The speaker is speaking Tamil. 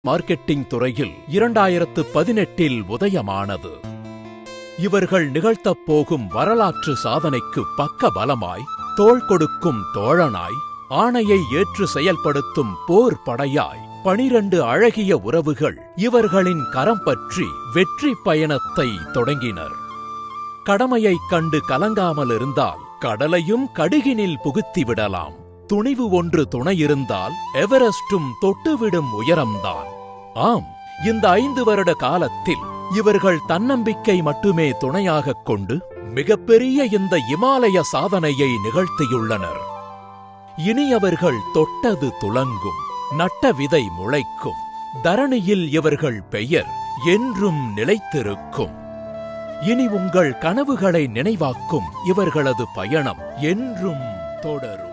மார்க்கெட்டிங் துறையில் 2018இல் உதயமானது. இவர்கள் நிகழ்த்தப் போகும் வரலாற்று சாதனைக்கு பக்க பலமாய், தோள் கொடுக்கும் தோழனாய், ஆணையை ஏற்று செயல்படுத்தும் போர் படையாய் 12 அழகிய உறவுகள் இவர்களின் கரம் பற்றி வெற்றி பயணத்தை தொடங்கினர். கடமையைக் கண்டு கலங்காமல் இருந்தால் கடலையும் கடுகினில் புகுத்திவிடலாம். துணிவு ஒன்று துணையிருந்தால் எவரெஸ்டும் தொட்டுவிடும் உயரம்தான். ஆம், இந்த 5 வருட காலத்தில் இவர்கள் தன்னம்பிக்கை மட்டுமே துணையாகக் கொண்டு மிகப்பெரிய இந்த இமாலய சாதனையை நிகழ்த்தியுள்ளனர். இனி அவர்கள் தொட்டது துலங்கும், நட்ட விதை முளைக்கும். தரணியில் இவர்கள் பெயர் என்றும் நிலைத்திருக்கும். இனி உங்கள் கனவுகளை நினைவாக்கும் இவர்களது பயணம் என்றும் தொடரும்.